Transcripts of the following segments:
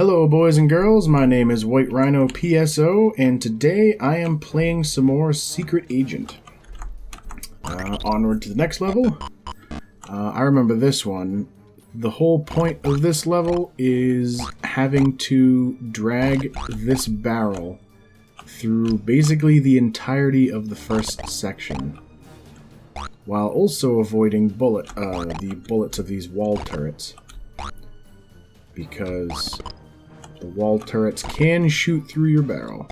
Hello boys and girls, my name is White Rhino PSO, and today I am playing some more Secret Agent. Onward to the next level. I remember this one. The whole point of this level is having to drag this barrel through basically the entirety of the first section, while also avoiding the bullets of these wall turrets, because the wall turrets can shoot through your barrel.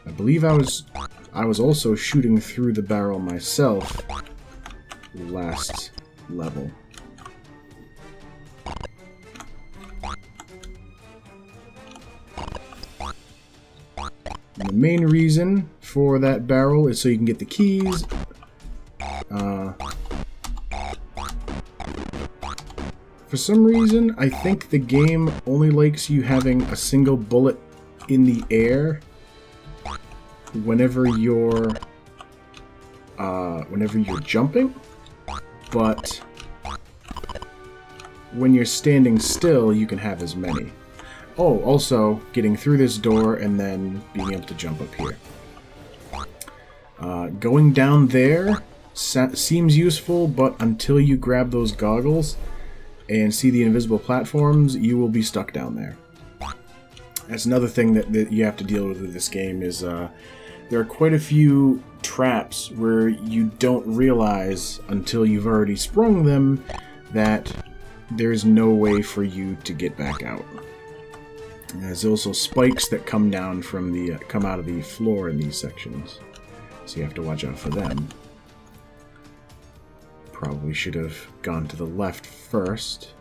I believe I was also shooting through the barrel myself last level. And the main reason for that barrel is so you can get the keys. For some reason, I think the game only likes you having a single bullet in the air whenever you're jumping, but when you're standing still, you can have as many. Oh, also getting through this door and then being able to jump up here. Going down there seems useful, but until you grab those goggles and see the invisible platforms, you will be stuck down there. That's another thing that you have to deal with this game is there are quite a few traps where you don't realize until you've already sprung them that there's no way for you to get back out. There's also spikes that come down from the come out of the floor in these sections, so you have to watch out for them. Probably should have gone to the left first.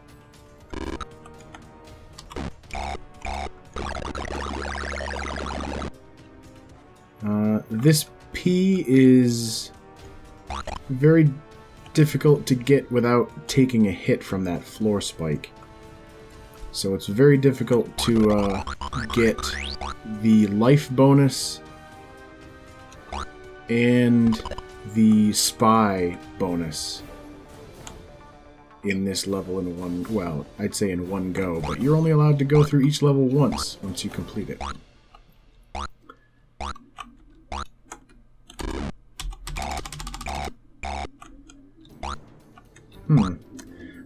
This P is very difficult to get without taking a hit from that floor spike. So it's very difficult to get the life bonus and the spy bonus in this level in one, well, I'd say in one go, but you're only allowed to go through each level once you complete it.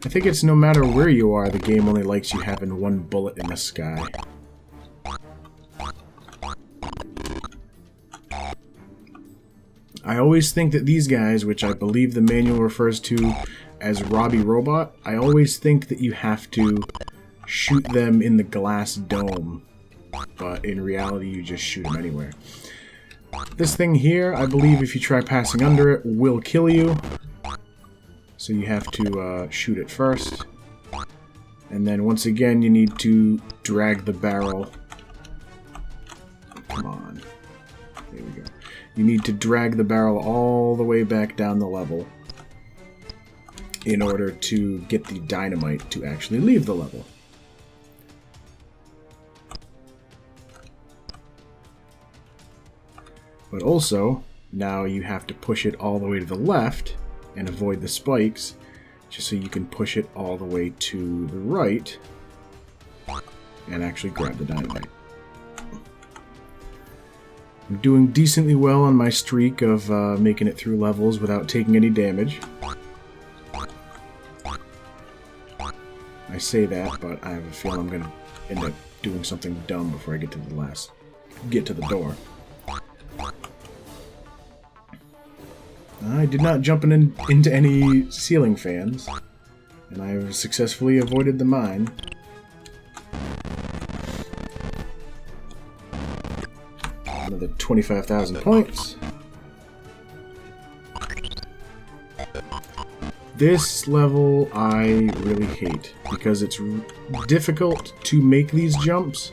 I think it's no matter where you are, the game only likes you having one bullet in the sky. I always think that these guys, which I believe the manual refers to as Robbie Robot, I always think that you have to shoot them in the glass dome, but in reality you just shoot them anywhere. This thing here, I believe if you try passing under it, will kill you. So you have to shoot it first. And then once again you need to drag the barrel. Come on. There we go. You need to drag the barrel all the way back down the level in order to get the dynamite to actually leave the level. But also, now you have to push it all the way to the left and avoid the spikes, just so you can push it all the way to the right and actually grab the dynamite. I'm doing decently well on my streak of making it through levels without taking any damage. I say that, but I have a feeling I'm going to end up doing something dumb before I get to the door. I did not jump into any ceiling fans, and I have successfully avoided the mine. Another 25,000 points. This level I really hate, because it's difficult to make these jumps,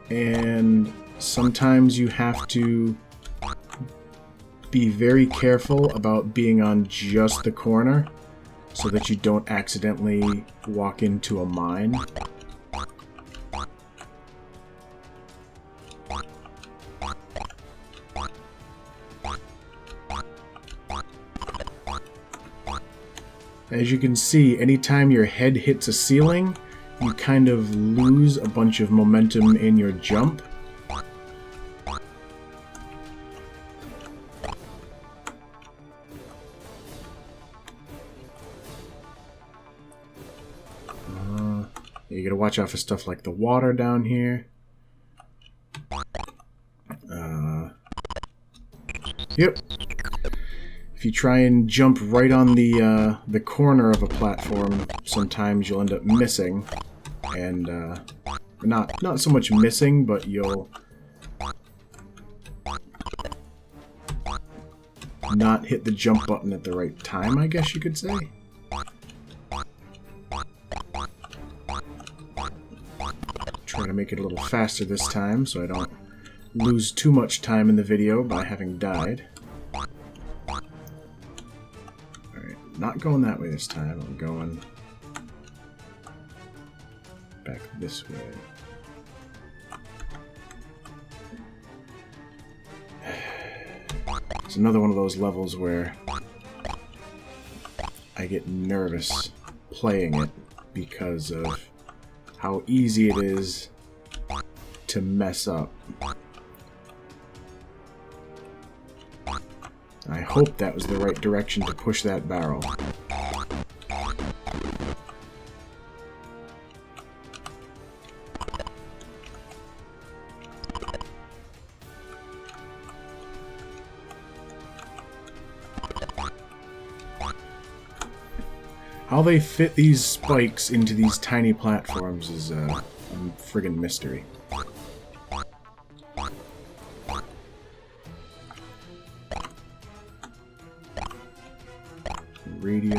and sometimes you have to be very careful about being on just the corner so that you don't accidentally walk into a mine. As you can see, anytime your head hits a ceiling, you kind of lose a bunch of momentum in your jump. You gotta watch out for stuff like the water down here. Yep. If you try and jump right on the corner of a platform, sometimes you'll end up missing, and not so much missing, but you'll not hit the jump button at the right time, I guess you could say. Try to make it a little faster this time so I don't lose too much time in the video by having died. Alright, not going that way this time. I'm going back this way. It's another one of those levels where I get nervous playing it because of how easy it is to mess up. I hope that was the right direction to push that barrel. How they fit these spikes into these tiny platforms is a friggin' mystery. Radio.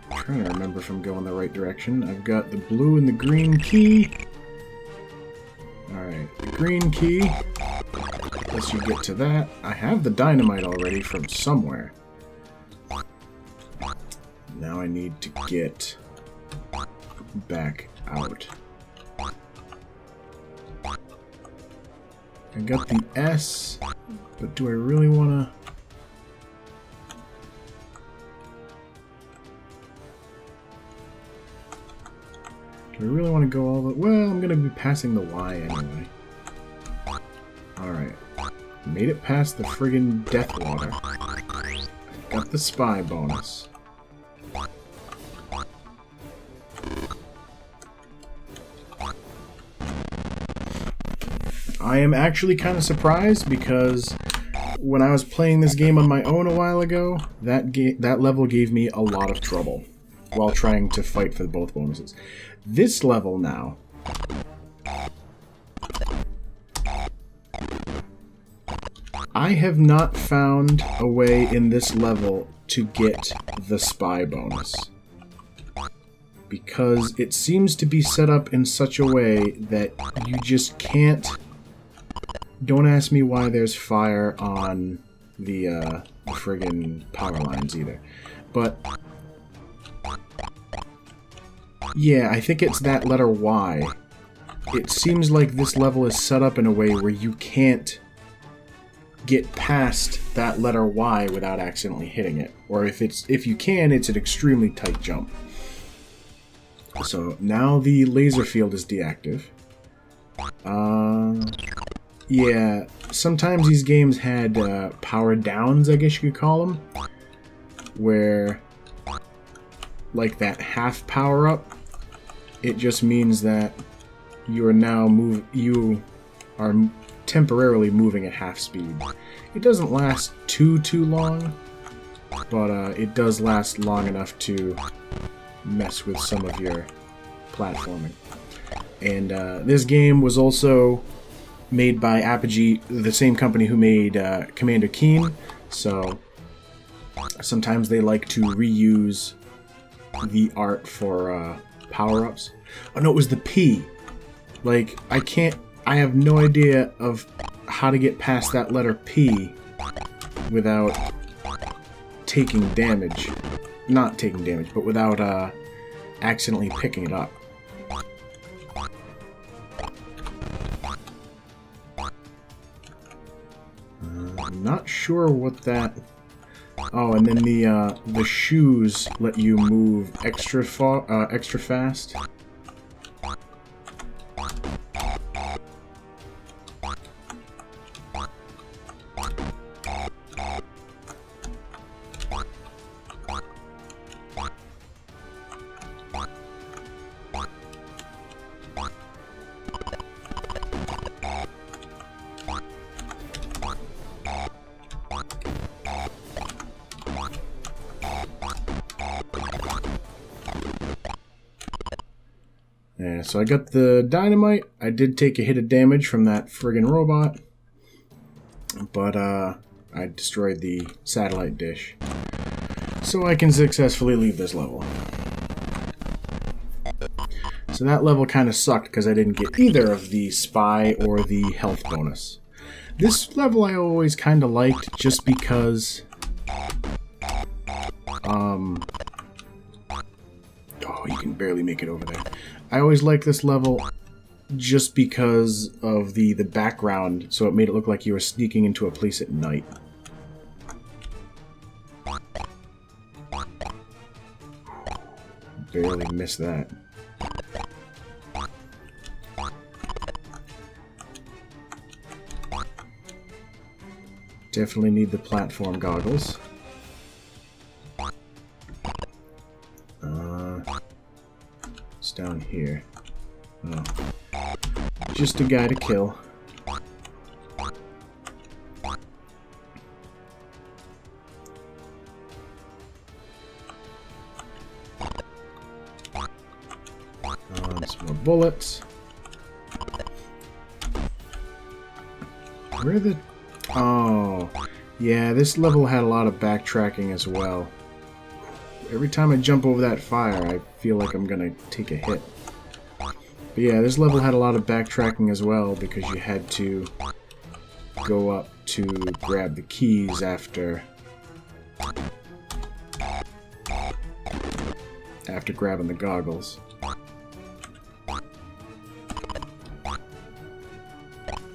Trying to remember if I'm going the right direction. I've got the blue and the green key. Alright, the green key lets you get to that. I have the dynamite already from somewhere. Now I need to get back out. I got the S, but do I really want to... Do I really want to go all the... Well, I'm going to be passing the Y anyway. Alright. Made it past the friggin' death water. Got the spy bonus. I am actually kind of surprised because when I was playing this game on my own a while ago, that level gave me a lot of trouble while trying to fight for both bonuses. This level now, I have not found a way in this level to get the spy bonus, because it seems to be set up in such a way that you just can't. Don't ask me why there's fire on the friggin' power lines either, but yeah, I think it's that letter Y. It seems like this level is set up in a way where you can't get past that letter Y without accidentally hitting it. Or if you can, it's an extremely tight jump. So now the laser field is deactive. Yeah, sometimes these games had power downs, I guess you could call them, where like that half power up, it just means that you are now you are temporarily moving at half speed. It doesn't last too long, but it does last long enough to mess with some of your platforming. And this game was also made by Apogee, the same company who made Commander Keen, so sometimes they like to reuse the art for power-ups. Oh no, it was the P. Like, I have no idea of how to get past that letter P without taking damage. Not taking damage, but without accidentally picking it up. I'm not sure what that... Oh, and then the shoes let you move extra fast. Yeah, so I got the dynamite. I did take a hit of damage from that friggin' robot, but I destroyed the satellite dish. So I can successfully leave this level. So that level kind of sucked because I didn't get either of the spy or the health bonus. This level I always kind of liked just because... Oh, you can barely make it over there. I always liked this level just because of the background, so it made it look like you were sneaking into a place at night. Barely missed that. Definitely need the platform goggles. It's down here. Oh. Just a guy to kill. Some more bullets. Where are the... Oh, yeah, this level had a lot of backtracking as well. Every time I jump over that fire, I feel like I'm gonna take a hit. But yeah, this level had a lot of backtracking as well, because you had to go up to grab the keys after grabbing the goggles.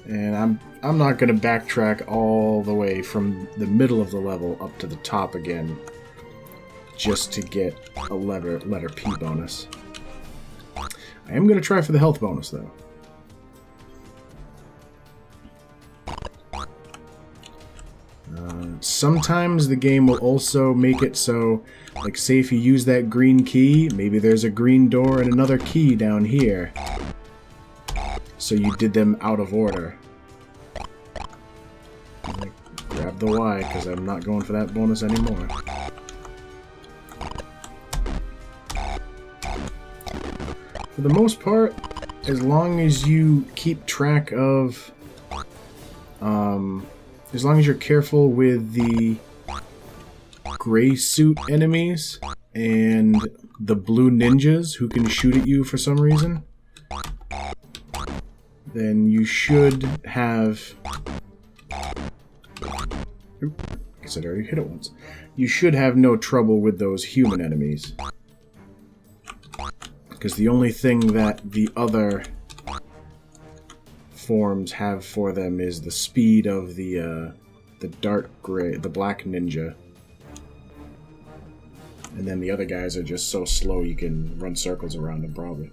And I'm not gonna backtrack all the way from the middle of the level up to the top again just to get a letter P bonus. I am gonna try for the health bonus though. Sometimes the game will also make it so, like, say if you use that green key, maybe there's a green door and another key down here. So you did them out of order. Like, grab the Y, because I'm not going for that bonus anymore. For the most part, as long as you keep track of... as long as you're careful with the gray suit enemies and the blue ninjas who can shoot at you for some reason, then you should have... Oop, I guess I'd already hit it once. You should have no trouble with those human enemies. Because the only thing that the other forms have for them is the speed of the dark gray, the black ninja. And then the other guys are just so slow you can run circles around them, probably.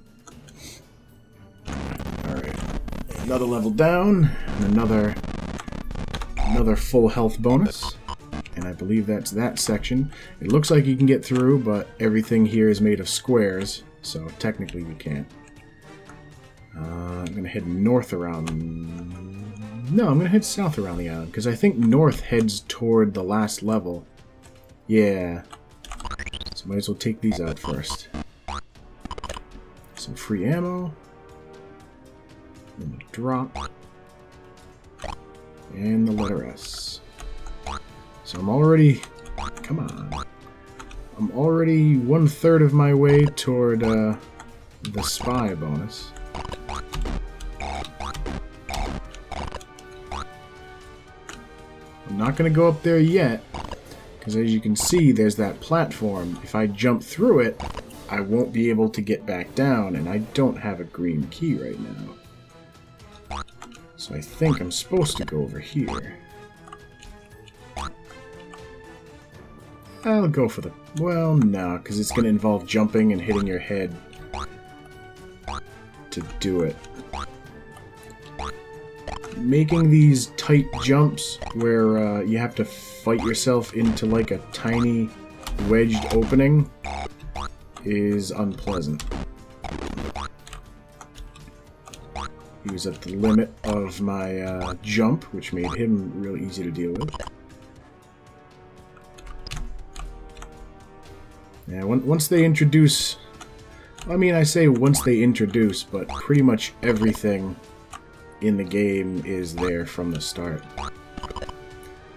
Alright. Another level down, and another full health bonus. And I believe that's that section. It looks like you can get through, but everything here is made of squares, so technically you can't. I'm going to head north around... No, I'm going to head south around the island, because I think north heads toward the last level. Yeah. So might as well take these out first. Some free ammo. And a drop. And the letter S. So I'm already... Come on. I'm already 1/3 of my way toward the spy bonus. I'm not going to go up there yet, because as you can see, there's that platform. If I jump through it, I won't be able to get back down, and I don't have a green key right now. So I think I'm supposed to go over here. I'll go for the... Well, no, because it's going to involve jumping and hitting your head to do it. Making these tight jumps where you have to fight yourself into like a tiny wedged opening is unpleasant. He was at the limit of my jump, which made him real easy to deal with. Yeah, once they introduce... I mean, I say once they introduce, but pretty much everything in the game is there from the start.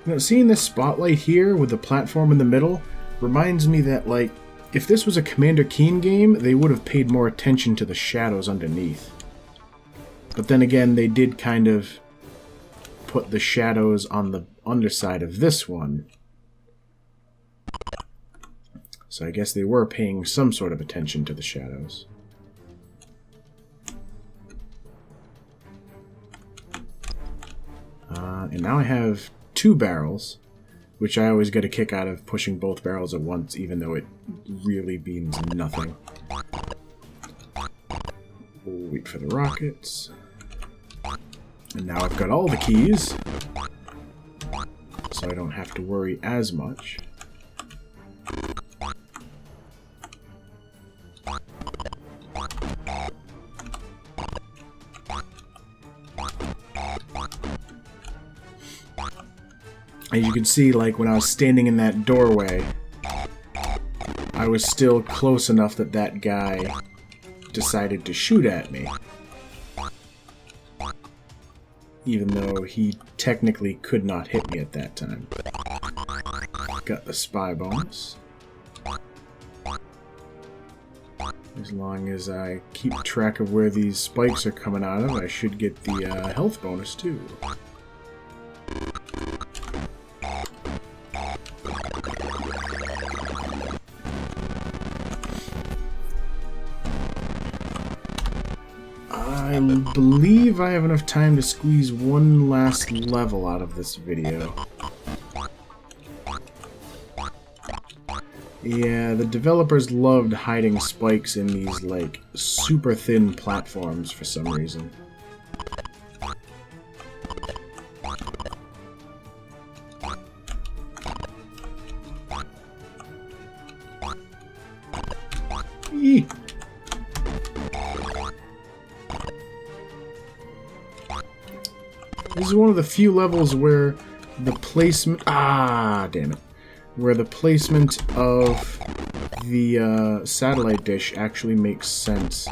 Now, seeing this spotlight here with the platform in the middle reminds me that, like, if this was a Commander Keen game, they would have paid more attention to the shadows underneath. But then again, they did kind of put the shadows on the underside of this one. So I guess they were paying some sort of attention to the shadows. And now I have 2 barrels, which I always get a kick out of pushing both barrels at once, even though it really means nothing. We'll wait for the rockets. And now I've got all the keys, so I don't have to worry as much. As you can see, like, when I was standing in that doorway, I was still close enough that that guy decided to shoot at me. Even though he technically could not hit me at that time. Got the spy bonus. As long as I keep track of where these spikes are coming out of, I should get the health bonus too. I believe I have enough time to squeeze one last level out of this video. Yeah, the developers loved hiding spikes in these, like, super thin platforms for some reason. Eee! This is one of the few levels where the placement... Ah, damn it. Where the placement of the satellite dish actually makes sense.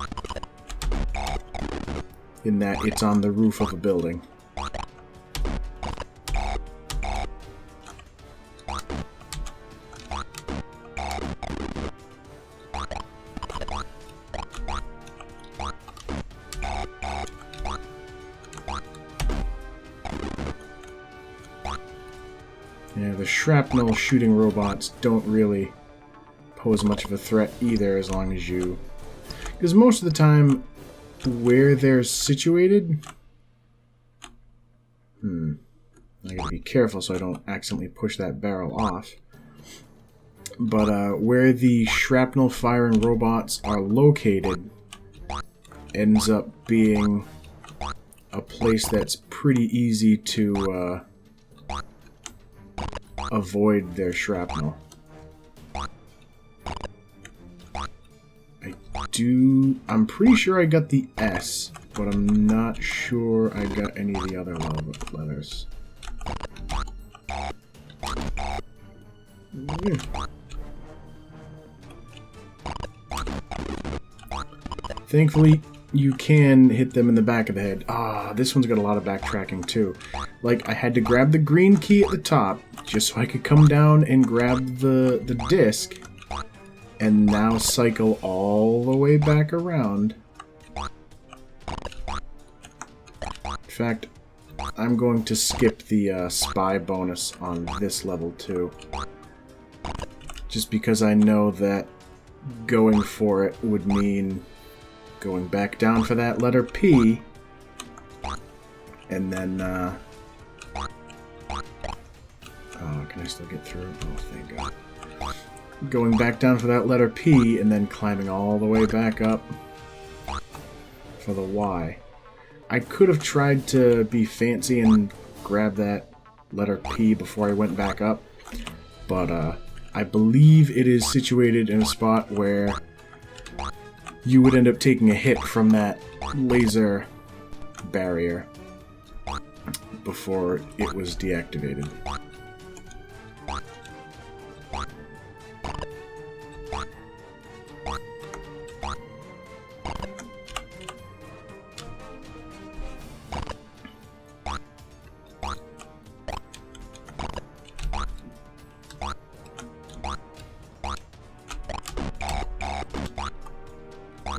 In that it's on the roof of a building. Yeah, the shrapnel shooting robots don't really pose much of a threat either, as long as you... Because most of the time, where they're situated... I gotta be careful so I don't accidentally push that barrel off. But where the shrapnel firing robots are located ends up being a place that's pretty easy to... avoid their shrapnel. I'm pretty sure I got the S, but I'm not sure I got any of the other letters. Thankfully, you can hit them in the back of the head. Ah, this one's got a lot of backtracking too. Like, I had to grab the green key at the top just so I could come down and grab the disc, and now cycle all the way back around. In fact, I'm going to skip the spy bonus on this level too. Just because I know that going for it would mean going back down for that letter P, and then, oh, can I still get through? Oh, thank God. going back down for that letter P, and then climbing all the way back up for the Y. I could have tried to be fancy and grab that letter P before I went back up, but I believe it is situated in a spot where you would end up taking a hit from that laser barrier before it was deactivated.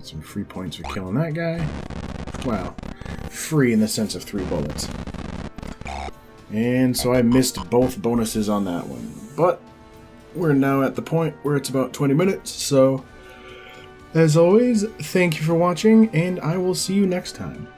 Some free points for killing that guy. Wow. Free in the sense of 3 bullets. And so I missed both bonuses on that one. But we're now at the point where it's about 20 minutes, so as always, thank you for watching, and I will see you next time.